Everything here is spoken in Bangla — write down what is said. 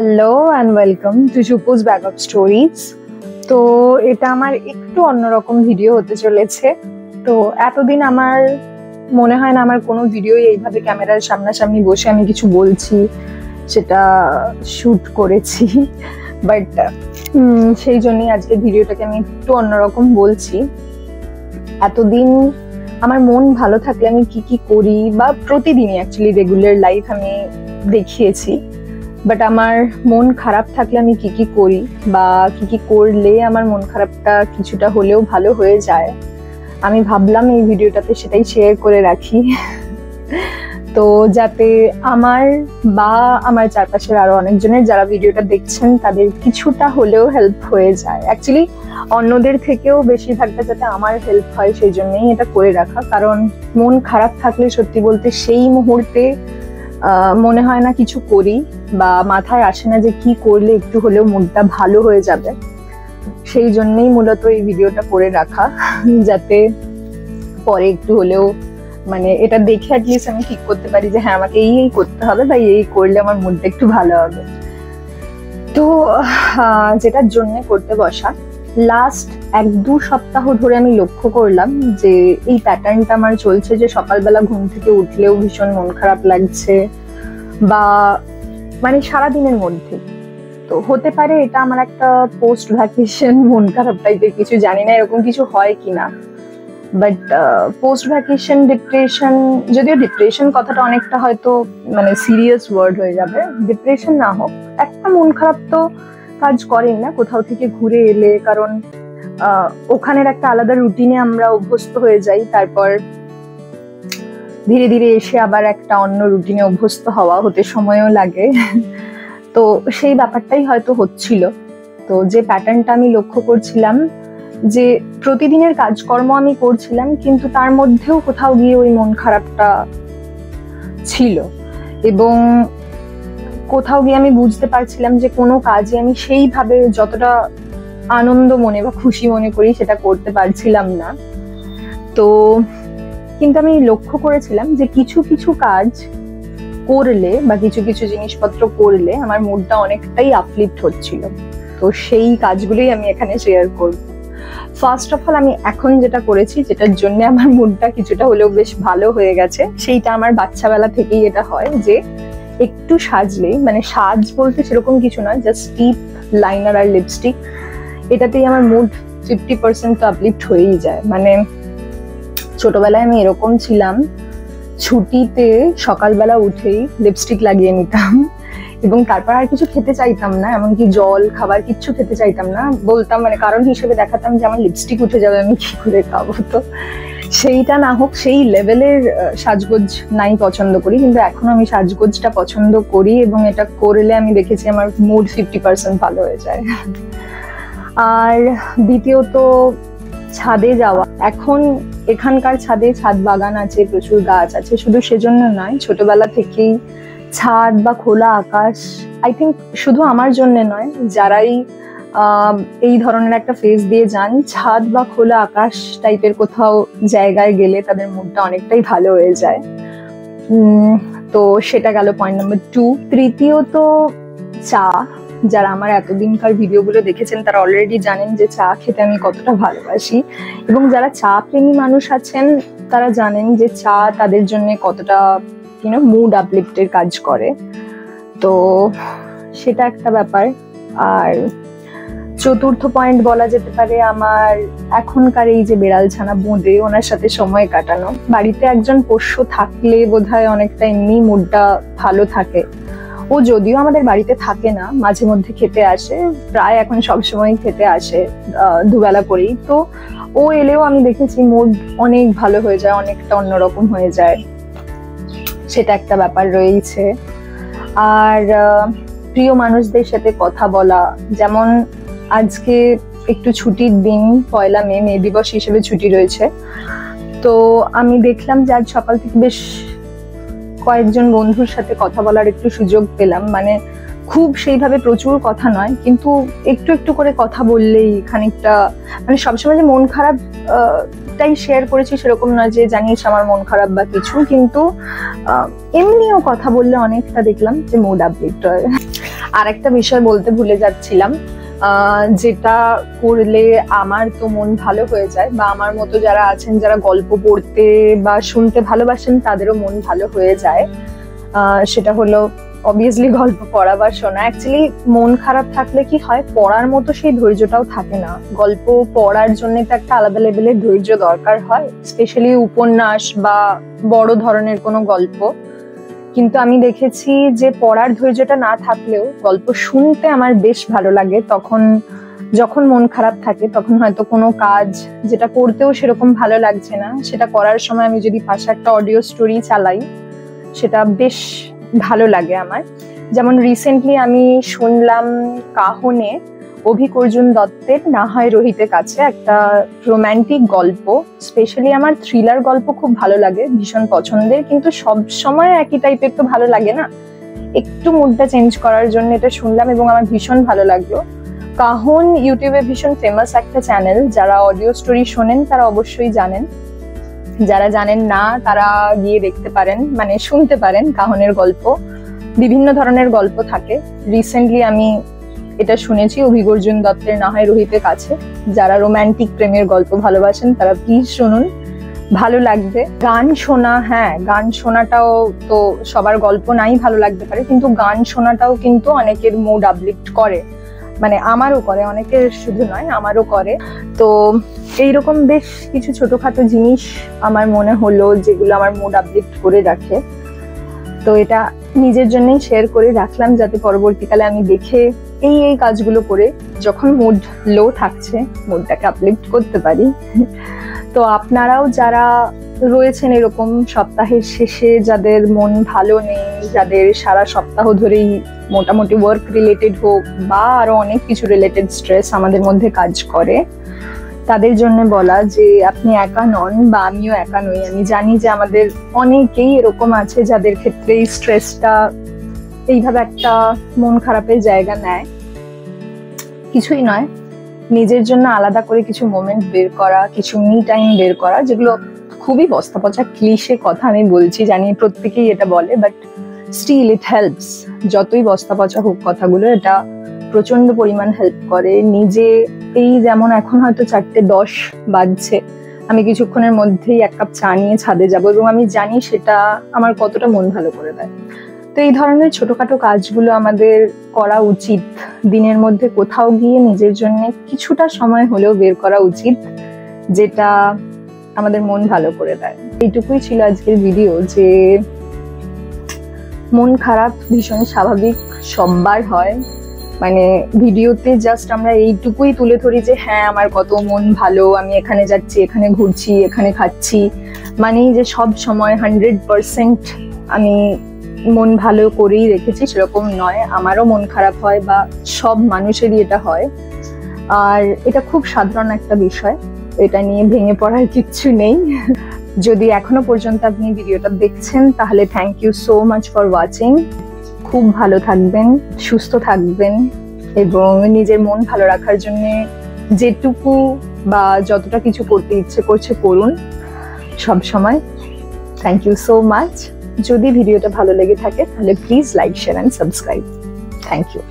হ্যালো অ্যান্ড ওয়েলকাম টু শুপুস ব্যাগ অফ স্টোরিজ। তো এটা আমার একটু অন্যরকম ভিডিও হতে চলেছে। তো এতদিন আমার মনে হয় না আমার কোনো ভিডিওই এইভাবে ক্যামেরার সামনাসামনি বসে আমি কিছু বলছি সেটা শুট করেছি, বাট সেই জন্যই আজকে ভিডিওটাকে আমি একটু অন্যরকম বলছি। এতদিন আমার মন ভালো থাকলে আমি কি কি করি বা প্রতিদিনই অ্যাকচুয়ালি রেগুলার লাইফ আমি দেখিয়েছি, বাট আমার মন খারাপ থাকলে আমি কি কি করি বা কি কি করলে আমার মন খারাপটা কিছুটা হলেও ভালো হয়ে যায়, আমি ভাবলাম এই ভিডিওটাতে সেটাই শেয়ার করে রাখি। তো যাতে আমার বা আমার চারপাশের আরো অনেকজনের যারা ভিডিওটা দেখছেন তাদের কিছুটা হলেও হেল্প হয়ে যায়। অ্যাকচুয়ালি অন্যদের থেকেও বেশিরভাগটা যাতে আমার হেল্প হয় সেই জন্যই এটা করে রাখা। কারণ মন খারাপ থাকলে সত্যি বলতে সেই মুহূর্তে মনে হয় না কিছু করি বা মাথায় আসে না যে কি করলে একটু হলেও মনটা ভালো হয়ে যাবে। সেই জন্যই মূলত এই ভিডিওটা করে রাখা, যাতে পরে একটু হলেও মানে এটা দেখে অ্যাটলিস্ট আমি ঠিক করতে পারি যে হ্যাঁ আমাকে এই করতে হবে বা এই করলে আমার মনটা একটু ভালো হবে। তো যেটার জন্য করতে বসা, লাস্ট 1-2 সপ্তাহ ধরে আমি লক্ষ্য করলাম যে এই প্যাটার্নটা আমার চলছে, যে সকালবেলা ঘুম থেকে উঠলেও ভীষণ মন খারাপ লাগছে বা মানে সারাদিনের মধ্যে। তো হতে পারে এটা আমার একটা পোস্ট ভ্যাকেশন মন খারাপ টাইপের কিছু, জানি না এরকম কিছু হয় কিনা, বাট পোস্ট ভ্যাকেশন ডিপ্রেশন, যদিও ডিপ্রেশন কথাটা অনেকটা হয়তো মানে সিরিয়াস ওয়ার্ড হয়ে যাবে, ডিপ্রেশন না হোক, একটা মন খারাপ তো কাজ করেন না কোথাও থেকে ঘুরে এলে, কারণ ওখানের একটা আলাদা রুটিনে আমরা অভ্যস্ত হয়ে যাই, তারপর ধীরে ধীরে এসে আবার একটা অন্য রুটিনে অভ্যস্ত হতে সময়ও লাগে। তো সেই ব্যাপারটাই হয়তো হচ্ছিল। তো যে প্যাটার্নটা আমি লক্ষ্য করছিলাম যে প্রতিদিনের কাজকর্ম আমি করছিলাম কিন্তু তার মধ্যেও কোথাও গিয়ে ওই মন খারাপটা ছিল, এবং কোথাও গিয়ে আমি বুঝতে পারছিলাম যে কোনো কাজে আমি সেইভাবে যতটা আনন্দ মনে বা খুশি মনে করি সেটা করতে পারছিলাম না। তো কিন্তু আমি লক্ষ্য করেছিলাম যে কিছু কিছু কাজ করলে বা কিছু কিছু জিনিসপত্র করলে আমার মুডটা অনেকটাই আপলিফ্ট হচ্ছিল। তো সেই কাজগুলোই আমি এখানে শেয়ার করব। ফার্স্ট অফ অল আমি এখন যেটা করেছি, যেটার জন্য আমার মুডটা কিছুটা হলেও বেশ ভালো হয়ে গেছে, সেইটা আমার বাচ্চাবেলা থেকেই এটা হয় যে একটু সাজলেই, মানে সাজ বলতে সেরকম কিছু নয়, জাস্ট টিপ, লাইনার আর লিপস্টিক, এটাতেই আমার মুড 50% তো আপলিফ্ট হয়েই যায়। মানে ছোটবেলায় আমি এরকম ছিলাম, ছুটিতে সকালবেলা উঠেই লিপস্টিক লাগিয়ে নিতাম এবং তারপর আর কিছু খেতে চাইতাম না, এমনকি জল খাবার কিচ্ছু খেতে চাইতাম না, বলতাম মানে কারণ হিসেবে দেখাতাম যে আমার লিপস্টিক উঠে যাবে, আমি কি করে খাবো। তো সেইটা না হোক, সেই লেভেলের সাজগোজ নাই পছন্দ করি, কিন্তু এখন আমি সাজগোজটা পছন্দ করি এবং এটা করলে আমি দেখেছি আমার মুড 50% ভালো হয়ে যায়। আর দ্বিতীয়ত ছাদে যাওয়া। এখন এখানকার ছাদে ছাদ বাগান আছে, প্রচুর গাছ আছে, শুধু সেজন্য নয়, ছোটবেলা থেকেই ছাদ বা খোলা আকাশ, আই থিঙ্ক শুধু আমার জন্য নয়, যারাই এই ধরনের একটা ফেজ দিয়ে যান, ছাদ বা খোলা আকাশ টাইপের কোথাও জায়গায় গেলে তাদের মুডটা অনেকটাই ভালো হয়ে যায়। তো সেটা গেল পয়েন্ট নাম্বার 2। তৃতীয়ত চা। যারা আমার এতদিনকার ভিডিওগুলো দেখেছেন তারা অলরেডি জানেন যে চা খেতে আমি কতটা ভালোবাসি, এবং যারা চা প্রেমী মানুষ আছেন তারা জানেন যে চা তাদের জন্য কতটা মুড আপলিফ্টের কাজ করে। তো সেটা একটা ব্যাপার। আর চতুর্থ পয়েন্ট বলা যেতে পারে আমার এখনকার এই যে বেড়াল ছানা বোঁদে, ওনার সাথে সময় কাটানো। বাড়িতে একজন পোষ্য থাকলে বোধহয় অনেকটা এমনি মুডটা ভালো থাকে। ও যদিও আমাদের বাড়িতে থাকে না, মাঝে মধ্যে খেতে আসে, প্রায় এখন সবসময় খেতে আসে, দুবেলা করেই। তো ও এলেও আমি দেখেছি মুড অনেক ভালো হয়ে যায়, অনেকটা অন্যরকম হয়ে যায়, সেটা একটা ব্যাপার রয়েছে। আর প্রিয় মানুষদের সাথে কথা বলা, যেমন আজকে একটু ছুটির দিন, 1 মে, মে দিবস হিসেবে ছুটি রয়েছে। তো আমি দেখলাম যে আজ সকাল থেকে বেশ কয়েকজন বন্ধুর সাথে কথা বলার একটু সুযোগ পেলাম, মানে খুব সেইভাবে প্রচুর কথা নয়, কিন্তু একটু একটু করে কথা বললেই খানিকটা, মানে সবসময় যে মন খারাপ তাই শেয়ার করেছি সেরকম নয় যে জানিস আমার মন খারাপ বা কিছু, কিন্তু এমনিও কথা বললে অনেকটা দেখলাম যে মুড আপলিফ্ট হয়। আর একটা বিষয় বলতে ভুলে যাচ্ছিলাম, যেটা করলে আমার তো মন ভালো হয়ে যায়, বা আমার মতো যারা আছেন যারা গল্প পড়তে বা শুনতে ভালোবাসেন তাদেরও মন ভালো হয়ে যায়। সেটা হলো অবভিয়াসলি গল্প পড়া বা শোনা। অ্যাকচুয়ালি মন খারাপ থাকলে কি হয়, পড়ার মতো সেই ধৈর্যটাও থাকে না। গল্প পড়ার জন্য তো একটা আলাদা লেভেলের ধৈর্য দরকার হয়, স্পেশালি উপন্যাস বা বড় ধরনের কোনো গল্প। কিন্তু আমি দেখেছি যে পড়ার ধৈর্যটা না থাকলেও গল্প শুনতে আমার বেশ ভালো লাগে। তখন যখন মন খারাপ থাকে তখন হয়তো কোনো কাজ যেটা করতেও সেরকম ভালো লাগছে না, সেটা করার সময় আমি যদি পাশে একটা অডিও স্টোরি চালাই সেটা বেশ ভালো লাগে আমার। যেমন রিসেন্টলি আমি শুনলাম কাহনে অভিক অর্জুন দত্তের না হয় রোহিতের কাছে, একটা রোম্যান্টিক গল্প। স্পেশালি আমার থ্রিলার গল্প খুব ভালো লাগে, ভীষণ পছন্দের, কিন্তু সব সময় একই টাইপের তো ভালো লাগে না, একটু মুডটা চেঞ্জ করার জন্য এটা শুনলাম এবং আমার ভীষণ ভালো লাগলো। কাহন ইউটিউবে ভীষণ ফেমাস একটা চ্যানেল, যারা অডিও স্টোরি শোনেন তারা অবশ্যই জানেন, যারা জানেন না তারা গিয়ে দেখতে পারেন, মানে শুনতে পারেন কাহনের গল্প। বিভিন্ন ধরনের গল্প থাকে। রিসেন্টলি আমি এটা শুনেছি অভিক অর্জুন দত্তের না হয় রোহিতের কাছে। যারা রোম্যান্টিক প্রেমের গল্প ভালোবাসেন তারা প্লিজ শুনুন, ভালো লাগবে। গান শোনা, হ্যাঁ গান শোনাটাও তো সবার গল্প নাই ভালো লাগতে পারে, কিন্তু গান শোনাটাও কিন্তু অনেকের মুড আপলিফ্ট করে, মানে আমারও করে, অনেকের শুধু নয় আমারও করে। তো এইরকম বেশ কিছু ছোটখাটো জিনিস আমার মনে হলো যেগুলো আমার মুড আপলিফ্ট করে রাখে। তো এটা নিজের জন্যই শেয়ার করে রাখলাম, যাতে পরবর্তীকালে আমি দেখে এই কাজগুলো করে যখন মুড লো থাকছে মুডটাকে আপলিফ্ট করতে পারি। তো আপনারাও যারা রয়েছেন এরকম সপ্তাহের শেষে, যাদের মন ভালো নেই, যাদের সারা সপ্তাহ ধরেই মোটামুটি ওয়ার্ক রিলেটেড হোক বা আরো অনেক কিছু রিলেটেড স্ট্রেস আমাদের মধ্যে কাজ করে, তাদের জন্য বলা যে আপনি একা নন বা আমিও একা নই। আমি জানি যে আমাদের অনেকেই এরকম আছে যাদের ক্ষেত্রে এই স্ট্রেসটা এইভাবে একটা মন খারাপের জায়গা নেয়। কিছুই নয়, নিজের জন্য আলাদা করে কিছু মোমেন্ট বের করা, কিছু মি টাইম বের করা, যেগুলো খুবই বস্তা পচা ক্লিশে কথা আমি বলছি, জানি প্রত্যেকেই এটা বলে, বাট স্টিল ইট হেল্পস। যতই বস্তা পচা হোক কথাগুলো, এটা প্রচন্ড পরিমাণ হেল্প করে। নিজে এই যেমন এখন হয়তো 4:10 বাজছে, আমি কিছুক্ষণের মধ্যেই 1 কাপ চা নিয়ে ছাদে যাব এবং আমি জানি সেটা আমার কতটা মন ভালো করে দেয়। তো এই ধরনের ছোটখাটো কাজগুলো আমাদের করা উচিত। দিনের মধ্যে কোথাও গিয়ে নিজের জন্য কিছুটা সময় হলেও বের করা উচিত, যেটা আমাদের মন ভালো করে দেয়। এইটুকুই ছিল আজকের ভিডিও, যে মন খারাপ ভীষণ স্বাভাবিক, সববার হয়। মানে ভিডিওতে জাস্ট আমরা এইটুকুই তুলে ধরি যে হ্যাঁ আমার কত মন ভালো, আমি এখানে যাচ্ছি, এখানে ঘুরছি, এখানে খাচ্ছি, মানে যে সব সময় 100% আমি মন ভালো করেই রেখেছি সেরকম নয়। আমারও মন খারাপ হয়, বা সব মানুষেরই এটা হয়, আর এটা খুব সাধারণ একটা বিষয়, এটা নিয়ে ভেঙে পড়ার কিচ্ছু নেই। যদি এখনো পর্যন্ত আপনি ভিডিওটা দেখছেন তাহলে thank you so much for watching. খুব ভালো থাকবেন, সুস্থ থাকবেন এবং নিজের মন ভালো রাখার জন্য যেটুকু বা যতটা কিছু করতে ইচ্ছে করছে করুন সব সময়। Thank you so much. যদি ভিডিওটা ভালো লেগে থাকে তাহলে please like, share and subscribe. Thank you.